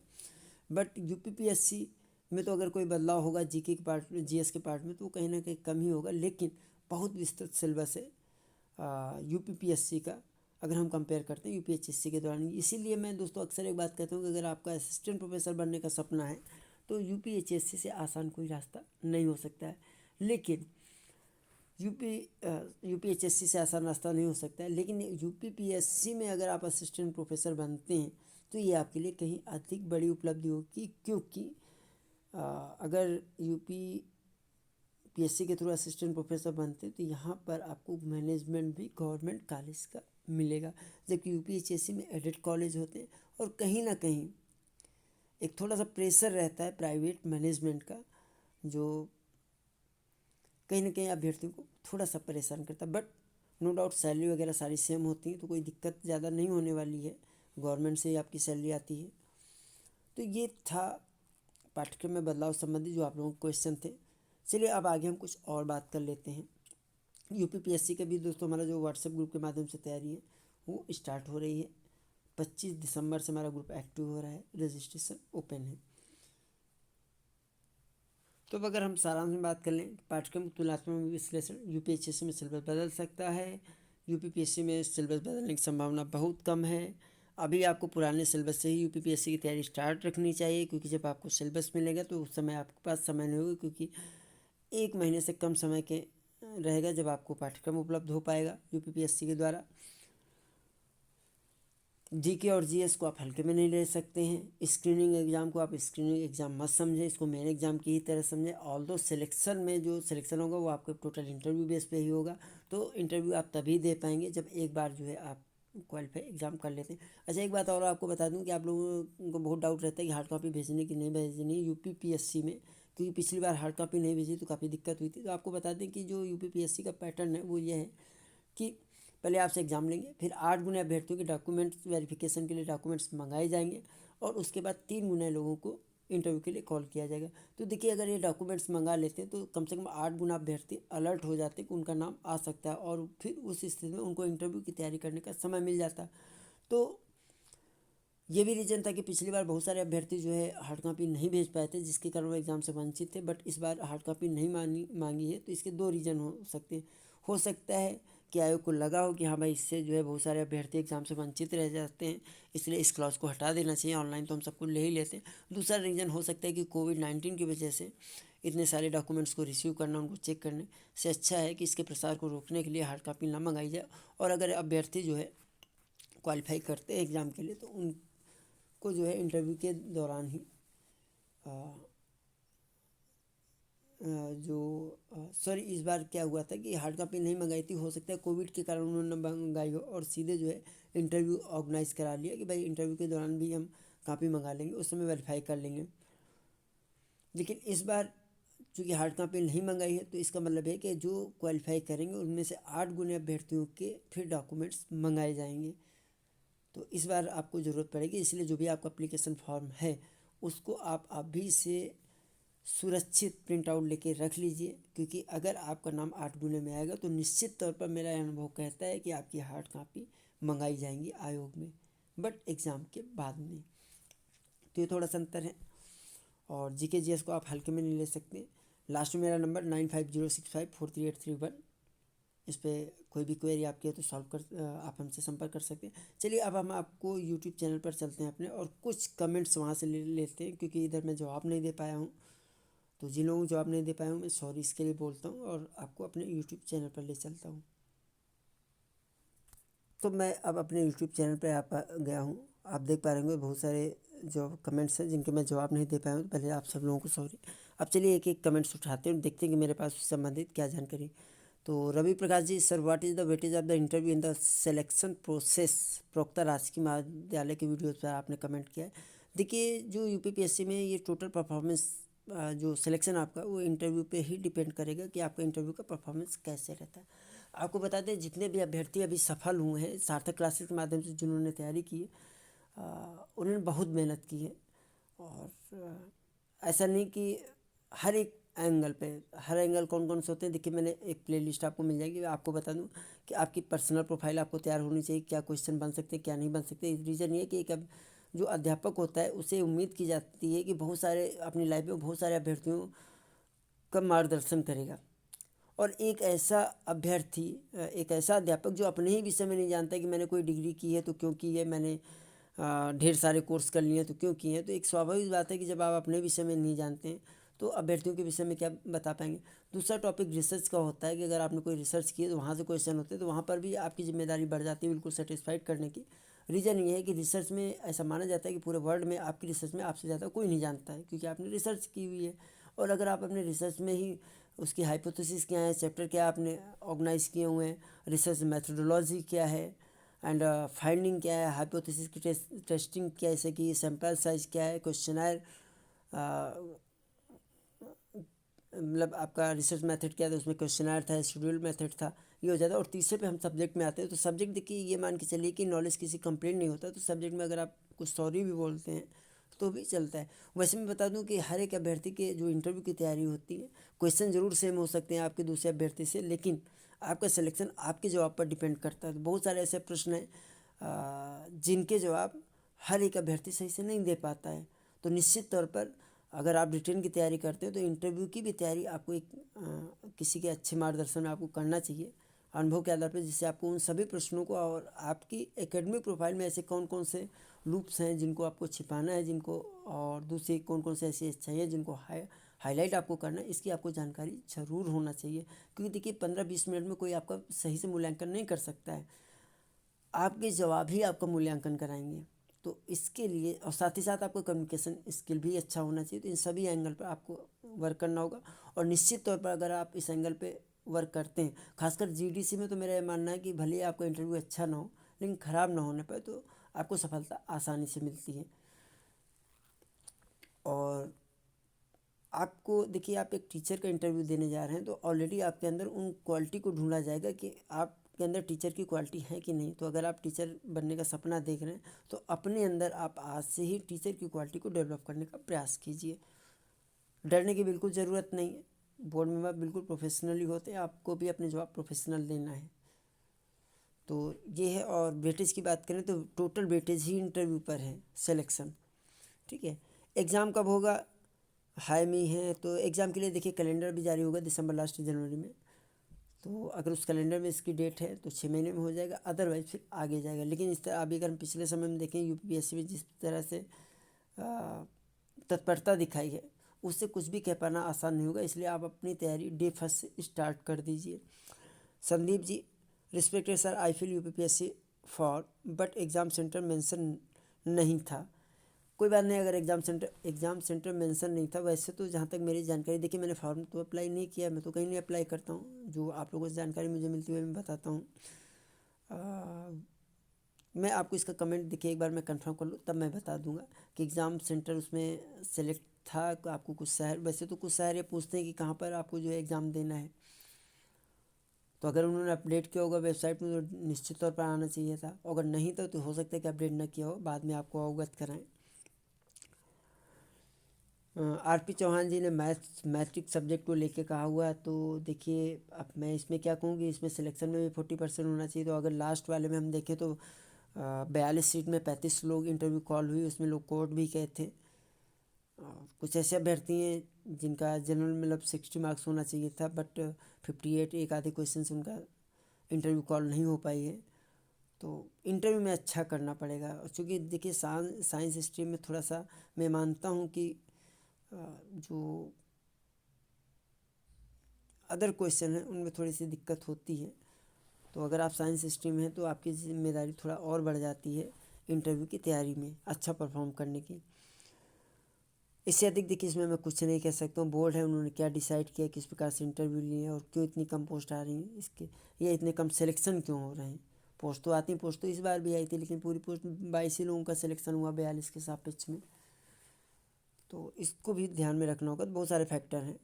बट यूपीपीएससी में तो अगर कोई बदलाव होगा जीके के पार्ट में, जीएस के पार्ट में, तो कहीं ना कहीं कम ही होगा। लेकिन बहुत विस्तृत सिलेबस है यूपीपीएससी का, अगर हम कंपेयर करते हैं यूपीएचएससी के दौरान। इसीलिए मैं दोस्तों अक्सर एक बात कहता हूँ कि अगर आपका असिस्टेंट प्रोफेसर बनने का सपना है तो यूपीएचएससी से आसान कोई रास्ता नहीं हो सकता है। लेकिन यूपीएचएससी से आसान रास्ता नहीं हो सकता है, लेकिन यूपीपीएससी में अगर आप असिस्टेंट प्रोफेसर बनते हैं तो ये आपके लिए कहीं अधिक बड़ी उपलब्धि होगी, क्योंकि अगर यूपीपीएससी के थ्रू असिस्टेंट प्रोफेसर बनते तो यहाँ पर आपको मैनेजमेंट भी गवर्नमेंट कॉलेज का मिलेगा, जबकि यूपीएचएससी में एडेड कॉलेज होते हैं और कहीं ना कहीं एक थोड़ा सा प्रेशर रहता है प्राइवेट मैनेजमेंट का, जो कहीं ना कहीं अभ्यर्थियों को थोड़ा सा परेशान करता है। बट नो डाउट सैलरी वगैरह सारी सेम होती है, तो कोई दिक्कत ज़्यादा नहीं होने वाली है, गवर्नमेंट से ही आपकी सैलरी आती है। तो ये था पाठ्यक्रम में बदलाव संबंधी जो आप लोगों के क्वेश्चन थे। चलिए अब आगे हम कुछ और बात कर लेते हैं। यूपीपीएससी का भी दोस्तों हमारा जो व्हाट्सएप ग्रुप के माध्यम से तैयारी है वो स्टार्ट हो रही है। 25 दिसंबर से हमारा ग्रुप एक्टिव हो रहा है, रजिस्ट्रेशन ओपन है। तो अगर हम सारांश में बात कर लें, पाठ्यक्रम तुलनात्मक विश्लेषण यूपीएचएससी में सिलेबस बदल सकता है। यूपीपीएससी में सिलेबस बदलने की संभावना बहुत कम है। अभी आपको पुराने सिलेबस से ही यूपीपीएससी की तैयारी स्टार्ट रखनी चाहिए, क्योंकि जब आपको सिलेबस मिलेगा तो उस समय आपके पास समय नहीं होगा, क्योंकि 1 महीने से कम समय के रहेगा जब आपको पाठ्यक्रम उपलब्ध हो पाएगा यूपीपीएससी के द्वारा। जीके और जीएस को आप हल्के में नहीं ले सकते हैं। स्क्रीनिंग एग्ज़ाम को आप स्क्रीनिंग एग्ज़ाम मत समझें, इसको मेन एग्ज़ाम की ही तरह समझें। ऑल्दो सिलेक्शन में जो सिलेक्शन होगा वो आपके टोटल इंटरव्यू बेस पे ही होगा, तो इंटरव्यू आप तभी दे पाएंगे जब एक बार जो है आप क्वालिफाई एग्ज़ाम कर लेते हैं। अच्छा, एक बात और आपको बता दूं कि आप लोगों को बहुत डाउट रहता है कि हार्ड कॉपी भेजने की नहीं भेजनी यूपीपीएससी में, क्योंकि पिछली बार हार्ड कॉपी नहीं भेजी तो काफ़ी दिक्कत हुई थी। तो आपको बता दें कि जो यूपीपीएससी का पैटर्न है वो ये है कि पहले आपसे एग्ज़ाम लेंगे, फिर 8 गुना अभ्यर्थियों के डॉक्यूमेंट्स वेरिफिकेशन के लिए डॉक्यूमेंट्स मंगाए जाएंगे, और उसके बाद 3 गुना लोगों को इंटरव्यू के लिए कॉल किया जाएगा। तो देखिए, अगर ये डॉक्यूमेंट्स मंगा लेते हैं तो कम से कम 8 गुना अभ्यर्थी अलर्ट हो जाते हैं कि उनका नाम आ सकता है, और फिर उस स्थिति में उनको इंटरव्यू की तैयारी करने का समय मिल जाता। तो ये भी रीज़न था कि पिछली बार बहुत सारे अभ्यर्थी जो है हार्ड कॉपी नहीं भेज पाए थे, जिसके कारण वो एग्ज़ाम से वंचित थे। बट इस बार हार्ड कॉपी नहीं मांगी है, तो इसके 2 रीज़न हो सकते हैं। हो सकता है कि आयोग को लगा हो कि हाँ भाई, इससे जो है बहुत सारे अभ्यर्थी एग्ज़ाम से वंचित रह जाते हैं, इसलिए इस क्लॉज को हटा देना चाहिए। ऑनलाइन तो हम सबको ले ही लेते हैं। दूसरा रीज़न हो सकता है कि कोविड-19 की वजह से इतने सारे डॉक्यूमेंट्स को रिसीव करना, उनको चेक करने से अच्छा है कि इसके प्रसार को रोकने के लिए हार्ड कॉपी ना मंगाई जाए। और अगर अभ्यर्थी जो है क्वालिफाई करते हैं एग्ज़ाम के लिए, तो उनको जो है इंटरव्यू के दौरान ही सॉरी, इस बार क्या हुआ था कि हार्ड कॉपी नहीं मंगाई थी। हो सकता है कोविड के कारण उन्होंने मंगाई हो, और सीधे जो है इंटरव्यू ऑर्गेनाइज करा लिया कि भाई इंटरव्यू के दौरान भी हम कॉपी मंगा लेंगे, उस समय वेरीफाई कर लेंगे। लेकिन इस बार चूँकि हार्ड कॉपी नहीं मंगाई है, तो इसका मतलब है कि जो क्वालिफाई करेंगे उनमें से 8 गुने अभ्यर्थियों के फिर डॉक्यूमेंट्स मंगाए जाएंगे। तो इस बार आपको ज़रूरत पड़ेगी, इसलिए जो भी आपका एप्लीकेशन फॉर्म है उसको आप अभी से सुरक्षित प्रिंट आउट लेके रख लीजिए, क्योंकि अगर आपका नाम 8 गुने में आएगा तो निश्चित तौर पर मेरा अनुभव कहता है कि आपकी हार्ड कॉपी मंगाई जाएंगी आयोग में, बट एग्ज़ाम के बाद में। तो ये थोड़ा सा अंतर है। और जीके जीएस को आप हल्के में नहीं ले सकते। लास्ट में मेरा नंबर 9506543831, इस पर कोई भी क्वेरी आपकी है तो सॉल्व कर आप हमसे संपर्क कर सकते हैं। चलिए, अब हम आपको यूट्यूब चैनल पर चलते हैं अपने, और कुछ कमेंट्स वहाँ से ले लेते हैं, क्योंकि इधर मैं जवाब नहीं दे पाया हूँ। तो जिन लोगों को जवाब नहीं दे पाया हूँ, मैं सॉरी इसके लिए बोलता हूँ, और आपको अपने यूट्यूब चैनल पर ले चलता हूँ। तो मैं अब अपने यूट्यूब चैनल पर गया हूँ। आप देख पा रहे होंगे बहुत सारे जो कमेंट्स हैं जिनके मैं जवाब नहीं दे पाया हूँ। पहले आप सब लोगों को सॉरी। अब चलिए एक एक कमेंट्स उठाते हैं और देखते हैं कि मेरे पास उससे संबंधित क्या जानकारी। तो Ravi Prakash ji, sir what is the weightage of the interview in the selection process, प्रोक्ता राजकीय महाविद्यालय की वीडियोज़ पर आपने कमेंट किया है। देखिए, जो यूपीपीएससी में ये टोटल परफॉर्मेंस जो सिलेक्शन आपका वो इंटरव्यू पे ही डिपेंड करेगा कि आपका इंटरव्यू का परफॉर्मेंस कैसे रहता है। आपको बता दें, जितने भी अभ्यर्थी अभी सफल हुए हैं सार्थक क्लासेस के माध्यम से जिन्होंने तैयारी की है, उन्होंने बहुत मेहनत की है। और ऐसा नहीं कि हर एक एंगल पे, हर एंगल कौन कौन से होते हैं, देखिए मैंने एक प्लेलिस्ट आपको मिल जाएगी। आपको बता दूं कि आपकी पर्सनल प्रोफाइल आपको तैयार होनी चाहिए, क्या क्वेश्चन बन सकते हैं क्या नहीं बन सकते। रीज़न ये है कि एक जो अध्यापक होता है उसे उम्मीद की जाती है कि बहुत सारे अपनी लाइफ में बहुत सारे अभ्यर्थियों का मार्गदर्शन करेगा। और एक ऐसा अभ्यर्थी, एक ऐसा अध्यापक जो अपने ही विषय में नहीं जानता कि मैंने कोई डिग्री की है तो क्यों की है, मैंने ढेर सारे कोर्स कर लिए हैं तो क्यों किए हैं। तो एक स्वाभाविक बात है कि जब आप अपने विषय में नहीं जानते हैं तो अभ्यर्थियों के विषय में क्या बता पाएंगे। दूसरा टॉपिक रिसर्च का होता है कि अगर आपने कोई रिसर्च की है तो वहाँ से क्वेश्चन होते हैं, तो वहाँ पर भी आपकी जिम्मेदारी बढ़ जाती है बिल्कुल सेटिस्फाइड करने की। रीज़न ये है कि रिसर्च में ऐसा माना जाता है कि पूरे वर्ल्ड में आपकी रिसर्च में आपसे ज़्यादा कोई नहीं जानता है, क्योंकि आपने रिसर्च की हुई है। और अगर आप अपने रिसर्च में ही उसकी हाइपोथेसिस क्या है, चैप्टर क्या आपने ऑर्गेनाइज किए हुए हैं, रिसर्च मेथडोलॉजी क्या है, एंड फाइंडिंग क्या है, हाइपोथेसिस की टेस्टिंग कैसे की, सैम्पल साइज क्या है, क्वेश्चनर मतलब आपका रिसर्च मेथड क्या था, उसमें क्वेश्चनर था, शेड्यूल मेथड था, ये हो जाता है। और तीसरे पे हम सब्जेक्ट में आते हैं। तो सब्जेक्ट देखिए, ये मान के चलिए कि नॉलेज किसी कंप्लेंट नहीं होता, तो सब्जेक्ट में अगर आप कुछ सॉरी भी बोलते हैं तो भी चलता है। वैसे मैं बता दूं कि हर एक अभ्यर्थी के जो इंटरव्यू की तैयारी होती है, क्वेश्चन ज़रूर सेम हो सकते हैं आपके दूसरे अभ्यर्थी से, लेकिन आपका सिलेक्शन आपके जवाब पर डिपेंड करता है। तो बहुत सारे ऐसे प्रश्न हैं जिनके जवाब हर एक अभ्यर्थी सही से नहीं दे पाता है। तो निश्चित तौर पर अगर आप रिटर्न की तैयारी करते हो तो इंटरव्यू की भी तैयारी आपको एक किसी के अच्छे मार्गदर्शन में आपको करना चाहिए, अनुभव के आधार पर, जिससे आपको उन सभी प्रश्नों को, और आपकी एकेडमिक प्रोफाइल में ऐसे कौन कौन से लूप्स हैं जिनको आपको छिपाना है, जिनको, और दूसरी कौन कौन से ऐसी अच्छाई है जिनको हाईलाइट आपको करना है, इसकी आपको जानकारी ज़रूर होना चाहिए। क्योंकि देखिए 15-20 मिनट में कोई आपका सही से मूल्यांकन नहीं कर सकता है। आपके जवाब ही आपका मूल्यांकन कराएंगे। तो इसके लिए और साथ ही साथ आपको कम्युनिकेशन स्किल भी अच्छा होना चाहिए। तो इन सभी एंगल पर आपको वर्क करना होगा और निश्चित तौर पर अगर आप इस एंगल पे वर्क करते हैं, खासकर जीडीसी में, तो मेरा ये मानना है कि भले ही आपका इंटरव्यू अच्छा ना हो लेकिन ख़राब ना होने पर तो आपको सफलता आसानी से मिलती है। और आपको देखिए, आप एक टीचर का इंटरव्यू देने जा रहे हैं तो ऑलरेडी आपके अंदर उन क्वालिटी को ढूंढा जाएगा कि आपके अंदर टीचर की क्वालिटी है कि नहीं। तो अगर आप टीचर बनने का सपना देख रहे हैं तो अपने अंदर आप आज से ही टीचर की क्वालिटी को डेवलप करने का प्रयास कीजिए। डरने की बिल्कुल ज़रूरत नहीं है। बोर्ड में आप बिल्कुल प्रोफेशनली होते हैं, आपको भी अपने जवाब प्रोफेशनल देना है। तो ये है। और वेटेज की बात करें तो टोटल वेटेज ही इंटरव्यू पर है सिलेक्शन, ठीक है। एग्ज़ाम कब होगा, हाई में है। तो एग्ज़ाम के लिए देखिए कैलेंडर भी जारी होगा दिसंबर लास्ट जनवरी में। तो अगर उस कैलेंडर में इसकी डेट है तो 6 महीने में हो जाएगा, अदरवाइज फिर आगे जाएगा। लेकिन इस तरह अभी अगर हम पिछले समय में देखें यूपीपीएससी में जिस तरह से तत्परता दिखाई है उससे कुछ भी कह पाना आसान नहीं होगा। इसलिए आप अपनी तैयारी डे फर्स्ट से स्टार्ट कर दीजिए। Sandeep ji, respected sir, I feel UPPSC for but exam centre mention नहीं था। कोई बात नहीं, अगर एग्ज़ाम सेंटर मेंशन नहीं था। वैसे तो जहाँ तक मेरी जानकारी, देखिए मैंने फॉर्म तो अप्लाई नहीं किया, मैं तो कहीं नहीं अप्लाई करता हूँ। जो आप लोगों से जानकारी मुझे मिलती है मैं बताता हूँ। मैं आपको इसका कमेंट देखिए एक बार मैं कंफर्म कर लूँ तब मैं बता दूंगा कि एग्ज़ाम सेंटर उसमें सेलेक्ट था। आपको कुछ शहर, वैसे तो कुछ शहर ये पूछते हैं कि कहाँ पर आपको जो है एग्ज़ाम देना है। तो अगर उन्होंने अपडेट किया होगा वेबसाइट में तो निश्चित तौर पर आना चाहिए था। अगर नहीं था तो हो सकता है कि अपडेट ना किया हो, बाद में आपको अवगत कराएं। आरपी चौहान जी ने मैट्रिक सब्जेक्ट को लेके कहा हुआ है। तो देखिए अब मैं इसमें क्या कहूँ कि इसमें सिलेक्शन में भी 40% होना चाहिए। तो अगर लास्ट वाले में हम देखें तो 42 सीट में 35 लोग इंटरव्यू कॉल हुई, उसमें लोग कोर्ट भी गए थे। कुछ ऐसे अभ्यर्थी हैं जिनका जनरल मतलब 60 मार्क्स होना चाहिए था, बट 58 एक आधे क्वेश्चन से उनका इंटरव्यू कॉल नहीं हो पाई है। तो इंटरव्यू में अच्छा करना पड़ेगा। चूँकि देखिए साइंस स्ट्रीम में थोड़ा सा मैं मानता हूँ कि जो अदर क्वेश्चन है उनमें थोड़ी सी दिक्कत होती है। तो अगर आप साइंस स्ट्रीम हैं तो आपकी जिम्मेदारी थोड़ा और बढ़ जाती है इंटरव्यू की तैयारी में अच्छा परफॉर्म करने की। इससे अधिक देखिए इसमें मैं कुछ नहीं कह सकता हूँ। बोर्ड है, उन्होंने क्या डिसाइड किया, किस प्रकार से इंटरव्यू लिए और क्यों इतनी कम पोस्ट आ रही हैं, इसके ये इतने कम सिलेक्शन क्यों हो रहे हैं। पोस्ट तो आती, पोस्ट तो इस बार भी आई थी लेकिन पूरी पोस्ट 22 ही लोगों का सिलेक्शन हुआ 42 के सापेक्ष में। तो इसको भी ध्यान में रखना होगा। तो बहुत सारे फैक्टर हैं।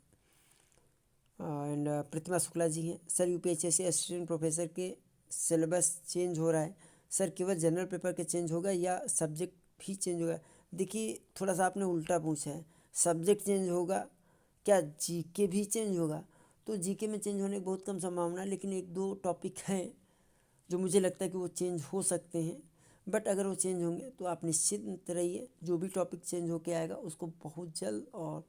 एंड प्रतिमा शुक्ला जी हैं, सर यूपीएचएससी असिस्टेंट प्रोफेसर के सिलेबस चेंज हो रहा है, सर केवल जनरल पेपर के चेंज होगा या सब्जेक्ट भी चेंज होगा। देखिए थोड़ा सा आपने उल्टा पूछा है, सब्जेक्ट चेंज होगा क्या, जीके भी चेंज होगा। तो जीके में चेंज होने की बहुत कम संभावना है, लेकिन एक दो टॉपिक हैं जो मुझे लगता है कि वो चेंज हो सकते हैं। बट अगर वो चेंज होंगे तो आप निश्चिंत रहिए, जो भी टॉपिक चेंज होके आएगा उसको बहुत जल्द और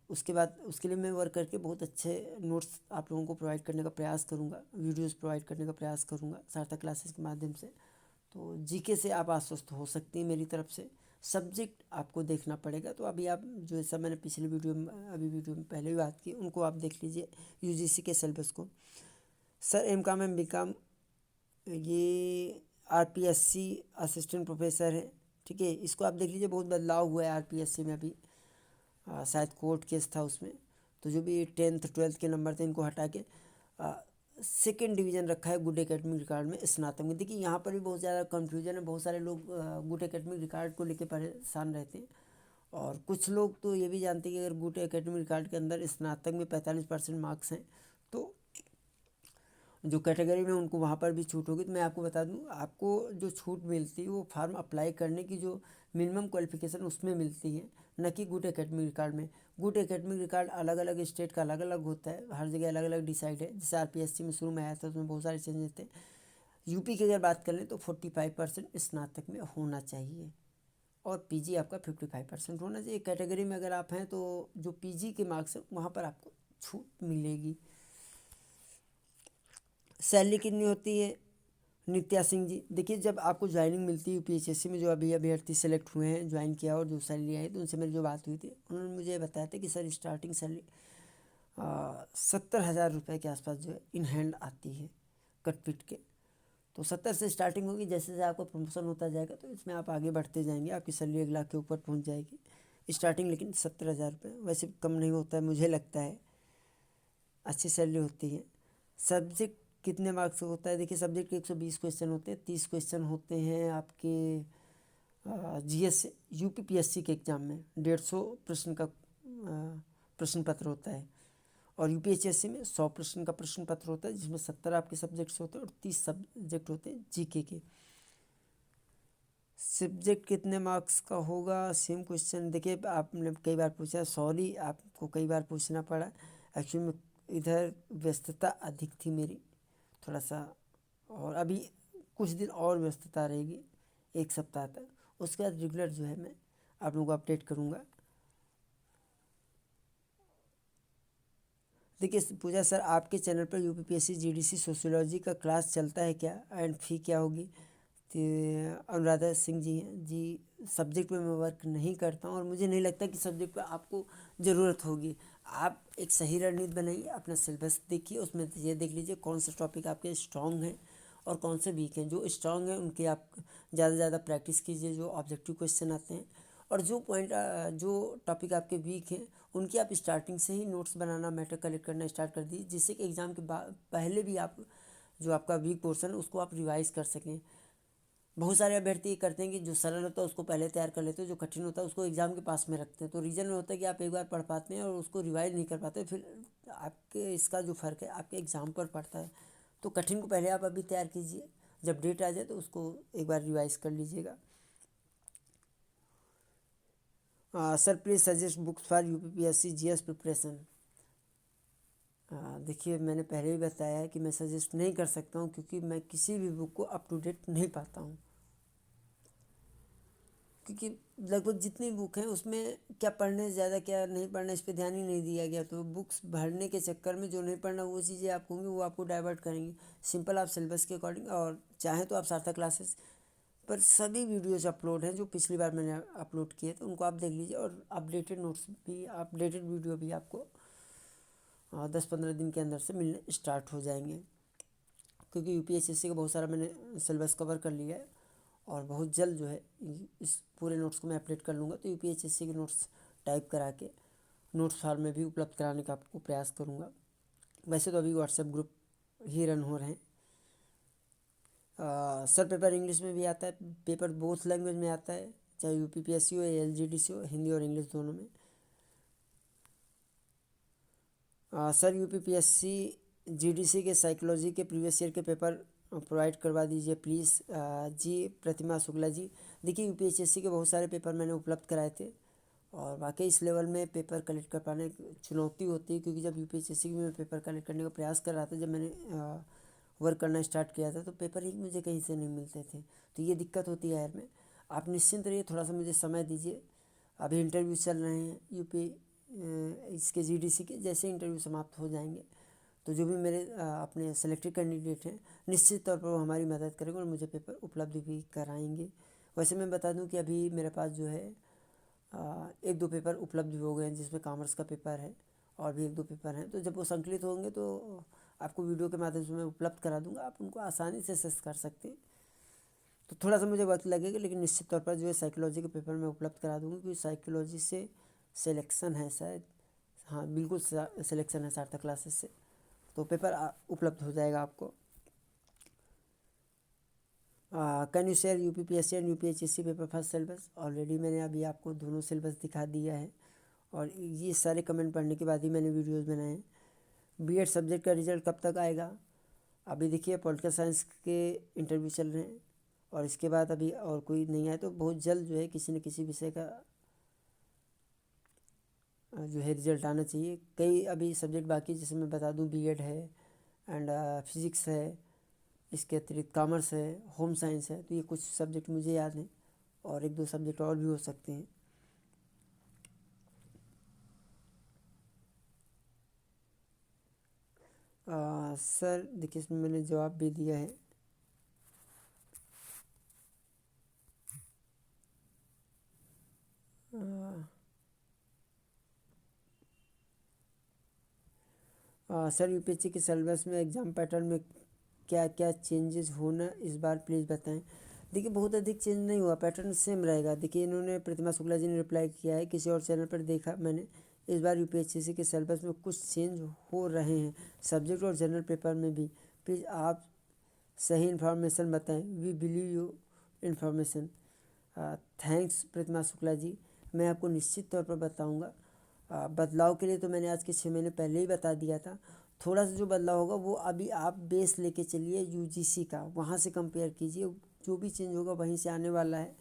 उसके बाद उसके लिए मैं वर्क करके बहुत अच्छे नोट्स आप लोगों को प्रोवाइड करने का प्रयास करूँगा, वीडियोस प्रोवाइड करने का प्रयास करूँगा सार्थक क्लासेस के माध्यम से। तो जीके से आप आश्वस्त हो सकती हैं मेरी तरफ से। सब्जेक्ट आपको देखना पड़ेगा। तो अभी आप जो ऐसा मैंने पिछले वीडियो में अभी वीडियो में पहले भी बात की, उनको आप देख लीजिए यूजीसी के सिलेबस को। Sir M com M B com ये आरपीएससी असिस्टेंट प्रोफेसर है, ठीक है, इसको आप देख लीजिए। बहुत बदलाव हुआ है आरपीएससी में अभी। शायद कोर्ट केस था उसमें। तो जो भी 10th 12th के नंबर थे इनको हटा के सेकेंड डिवीज़न रखा है गुड एकेडमिक रिकॉर्ड में स्नातक में। देखिए यहाँ पर भी बहुत ज़्यादा कन्फ्यूजन है। बहुत सारे लोग गुड एकेडमिक रिकॉर्ड को लेकर परेशान रहते हैं और कुछ लोग तो ये भी जानते हैं कि अगर गुड एकेडमिक रिकॉर्ड के अंदर स्नातक में 45% मार्क्स हैं तो जो कैटेगरी में उनको वहाँ पर भी छूट होगी। तो मैं आपको बता दूँ, आपको जो छूट मिलती है वो फार्म अप्लाई करने की जो मिनिमम क्वालिफिकेशन उसमें मिलती है, न कि गुड एकेडमिक रिकॉर्ड में। गुड एकेडमिक रिकॉर्ड अलग अलग स्टेट का अलग अलग होता है, हर जगह अलग अलग डिसाइड है। जैसे आरपीएससी में शुरू में आया था उसमें बहुत सारे चेंजेस थे। यूपी की अगर बात कर लें तो 45% स्नातक में होना चाहिए और पीजी आपका 55% होना चाहिए। कैटेगरी में अगर आप हैं तो जो पीजी के मार्क्स हैं वहाँ पर आपको छूट मिलेगी। सैलरी कितनी होती है नित्या सिंह जी, देखिए जब आपको ज्वाइनिंग मिलती है यूपीएचएससी में, जो अभी अभ्यर्थी सेलेक्ट हुए हैं ज्वाइन किया और जो सैलरी आई तो उनसे मेरी जो बात हुई थी उन्होंने मुझे बताया था कि सर स्टार्टिंग सैलरी 70,000 रुपये के आसपास जो है इन हैंड आती है कट पिट के। तो 70 से स्टार्टिंग होगी, जैसे जैसे आपका प्रमोशन होता जाएगा तो इसमें आप आगे बढ़ते जाएंगे, आपकी सैलरी 1 लाख के ऊपर पहुंच जाएगी स्टार्टिंग। लेकिन 70,000 रुपये वैसे कम नहीं होता है, मुझे लगता है अच्छी सैलरी होती है। सब्जेक्ट कितने मार्क्स का होता है? देखिए, सब्जेक्ट के 120 क्वेश्चन होते हैं, 30 क्वेश्चन होते हैं आपके जीएस यूपीपीएससी के एग्ज़ाम में। 150 प्रश्न का प्रश्न पत्र होता है। और यूपीएससी में 100 प्रश्न का प्रश्न पत्र होता है, जिसमें 70 आपके सब्जेक्ट्स होते हैं और 30 सब्जेक्ट होते हैं जीके के। सब्जेक्ट कितने मार्क्स का होगा? Same question. देखिए, आपने कई बार पूछा, सॉरी आपको कई बार पूछना पड़ा, एक्चुअली में इधर व्यस्तता अधिक थी मेरी थोड़ा सा, और अभी कुछ दिन और व्यस्तता रहेगी 1 सप्ताह तक। उसके बाद रेगुलर जो है मैं आप लोगों को अपडेट करूँगा। देखिए पूजा सर, आपके चैनल पर यूपीपीएससी जीडीसी सोशियोलॉजी का क्लास चलता है क्या, एंड फी क्या होगी? तो अनुराधा सिंह जी हैं जी। सब्जेक्ट पे मैं वर्क नहीं करता हूँ और मुझे नहीं लगता कि सब्जेक्ट पे आपको ज़रूरत होगी। आप एक सही रणनीति बनाइए, अपना सिलेबस देखिए, उसमें ये देख लीजिए कौन सा टॉपिक आपके स्ट्रॉन्ग हैं और कौन से वीक हैं। जो स्ट्रॉन्ग हैं उनकी आप ज़्यादा से ज़्यादा प्रैक्टिस कीजिए, जो ऑब्जेक्टिव क्वेश्चन आते हैं। और जो टॉपिक आपके वीक हैं उनकी आप स्टार्टिंग से ही नोट्स बनाना, मैटर कलेक्ट करना स्टार्ट कर दीजिए, जिससे कि एग्ज़ाम के बाद पहले भी आप जो आपका वीक पोर्शन है उसको आप रिवाइज कर सकें। बहुत सारे अभ्यर्थी ये करते हैं कि जो सरल होता है उसको पहले तैयार कर लेते हैं, जो कठिन होता है उसको एग्ज़ाम के पास में रखते हैं। तो रीज़न में होता है कि आप एक बार पढ़ पाते हैं और उसको रिवाइज नहीं कर पाते, फिर आपके इसका जो फ़र्क है आपके एग्ज़ाम पर पड़ता है। तो कठिन को पहले आप अभी तैयार कीजिए, जब डेट आ जाए तो उसको एक बार रिवाइज कर लीजिएगा। Sir please suggest books for UPPSC GS preparation. देखिए, मैंने पहले भी बताया है कि मैं सजेस्ट नहीं कर सकता हूँ, क्योंकि मैं किसी भी बुक को अप टू डेट नहीं पाता हूँ। क्योंकि लगभग जितनी बुक हैं उसमें क्या पढ़ने से ज़्यादा क्या नहीं पढ़ना, इस पर ध्यान ही नहीं दिया गया। तो बुक्स भरने के चक्कर में जो नहीं पढ़ना वो चीज़ें आप होंगी वो आपको डाइवर्ट करेंगी। सिंपल आप सिलेबस के अकॉर्डिंग, और चाहें तो आप सार्थक क्लासेस पर सभी वीडियोज़ अपलोड हैं जो पिछली बार मैंने अपलोड किए, तो उनको आप देख लीजिए। और अपडेटेड नोट्स भी, अपडेटेड वीडियो भी आपको 10-15 दिन के अंदर से मिलने स्टार्ट हो जाएंगे। क्योंकि यूपीएससी का बहुत सारा मैंने सिलेबस कवर कर लिया है और बहुत जल्द जो है इस पूरे नोट्स को मैं अपडेट कर लूँगा। तो यूपीएससी के नोट्स टाइप करा के नोट्स फॉर्म में भी उपलब्ध कराने का आपको प्रयास करूँगा। वैसे तो अभी व्हाट्सएप ग्रुप ही रन हो रहे हैं। सर पेपर इंग्लिश में भी आता है, पेपर बोथ लैंग्वेज में आता है, चाहे यूपीपीएससी हो या एलजीडीसी हो, हिंदी और इंग्लिश दोनों में। सर यूपीपीएससी जीडीसी के साइकोलॉजी के प्रीवियस ईयर के पेपर प्रोवाइड करवा दीजिए प्लीज़। जी प्रतिमा शुक्ला जी। देखिए, यूपीएससी के बहुत सारे पेपर मैंने उपलब्ध कराए थे और वाकई इस लेवल में पेपर कलेक्ट कर पाने चुनौती होती है, क्योंकि जब यूपीएससी में मैं पेपर कलेक्ट करने का प्रयास कर रहा था, जब मैंने वर्क करना स्टार्ट किया था, तो पेपर ही मुझे कहीं से नहीं मिलते थे। तो ये दिक्कत होती है यार में। आप निश्चिंत रहिए, थोड़ा सा मुझे समय दीजिए। अभी इंटरव्यू चल रहे हैं इसके जीडीसी के। जैसे इंटरव्यू समाप्त हो जाएंगे तो जो भी मेरे अपने सेलेक्टेड कैंडिडेट हैं, निश्चित तौर पर वो हमारी मदद करेंगे और मुझे पेपर उपलब्ध भी कराएंगे। वैसे मैं बता दूं कि अभी मेरे पास जो है 1-2 पेपर उपलब्ध भी हो गए हैं, जिसमें कॉमर्स का पेपर है और भी 1-2 पेपर हैं। तो जब वो संकलित होंगे तो आपको वीडियो के माध्यम से मैं उपलब्ध करा दूंगा, आप उनको आसानी से एक्सेस कर सकते हैं। तो थोड़ा सा मुझे वक्त लगेगा, लेकिन निश्चित तौर पर जो है साइकोलॉजी के पेपर मैं उपलब्ध करा दूंगा, क्योंकि साइकोलॉजी से सिलेक्शन है शायद। हाँ बिल्कुल, सिलेक्शन है सार्थक क्लासेस से। तो पेपर उपलब्ध हो जाएगा आपको। Can you share UPPSC and UPHSC paper first syllabus? Already मैंने अभी आपको दोनों सिलेबस दिखा दिया है और ये सारे कमेंट पढ़ने के बाद ही मैंने वीडियोस बनाए हैं। बीएड सब्जेक्ट का रिजल्ट कब तक आएगा? अभी देखिए, पॉलिटिकल साइंस के इंटरव्यू चल रहे हैं और इसके बाद अभी और कोई नहीं आया, तो बहुत जल्द जो है किसी न किसी विषय का जो है रिजल्ट आना चाहिए। कई अभी सब्जेक्ट बाकी, जैसे मैं बता दूं बीएड है एंड फिज़िक्स है, इसके अतिरिक्त कॉमर्स है, होम साइंस है। तो ये कुछ सब्जेक्ट मुझे याद हैं और 1-2 सब्जेक्ट और भी हो सकते हैं। सर देखिए, इसमें मैंने जवाब भी दिया है। सर यूपीएससी के सिलेबस में एग्ज़ाम पैटर्न में क्या क्या चेंजेस होना इस बार प्लीज़ बताएं। देखिए बहुत अधिक चेंज नहीं हुआ, पैटर्न सेम रहेगा। देखिए इन्होंने प्रतिमा शुक्ला जी ने रिप्लाई किया है, किसी और चैनल पर देखा मैंने, इस बार यूपीएससी के सिलेबस में कुछ चेंज हो रहे हैं, सब्जेक्ट और जनरल पेपर में भी। प्लीज़ आप सही इन्फॉर्मेशन बताएं, we believe you information. Thanks Pratima Shukla ji, मैं आपको निश्चित तौर पर बताऊंगा। बदलाव के लिए तो मैंने आज के 6 महीने पहले ही बता दिया था। थोड़ा सा जो बदलाव होगा वो अभी आप बेस लेके चलिए यूजीसी का, वहाँ से कंपेयर कीजिए, जो भी चेंज होगा वहीं से आने वाला है।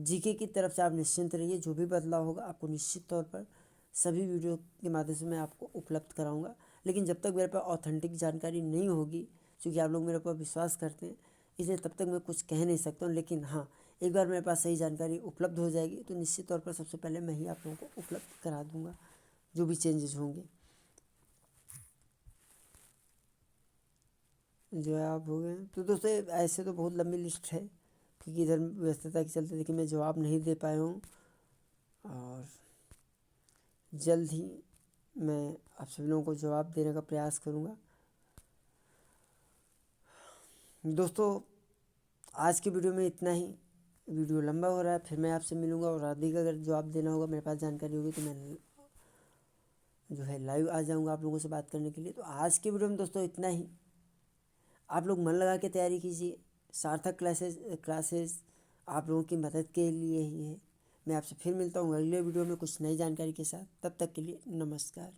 जीके की तरफ से आप निश्चिंत रहिए, जो भी बदलाव होगा आपको निश्चित तौर पर सभी वीडियो के माध्यम से मैं आपको उपलब्ध कराऊंगा। लेकिन जब तक मेरे पास ऑथेंटिक जानकारी नहीं होगी, क्योंकि आप लोग मेरे ऊपर विश्वास करते हैं, इसलिए तब तक मैं कुछ कह नहीं सकता हूँ। लेकिन हाँ, एक बार मेरे पास सही जानकारी उपलब्ध हो जाएगी तो निश्चित तौर पर सबसे पहले मैं ही आप लोगों को उपलब्ध करा दूंगा जो भी चेंजेस होंगे। जवाब हो गए तो दोस्तों ऐसे तो बहुत लंबी लिस्ट है, क्योंकि इधर व्यस्तता के चलते देखिए मैं जवाब नहीं दे पाया हूँ, और जल्द ही मैं आप सभी लोगों को जवाब देने का प्रयास करूँगा। दोस्तों आज की वीडियो में इतना ही, वीडियो लंबा हो रहा है, फिर मैं आपसे मिलूँगा, और अधिक अगर जवाब देना होगा, मेरे पास जानकारी होगी तो मैं जो है लाइव आ जाऊँगा आप लोगों से बात करने के लिए। तो आज की वीडियो में दोस्तों इतना ही, आप लोग मन लगा के तैयारी कीजिए। सार्थक क्लासेस आप लोगों की मदद के लिए ही है। मैं आपसे फिर मिलता हूँ अगले वीडियो में कुछ नई जानकारी के साथ, तब तक के लिए नमस्कार।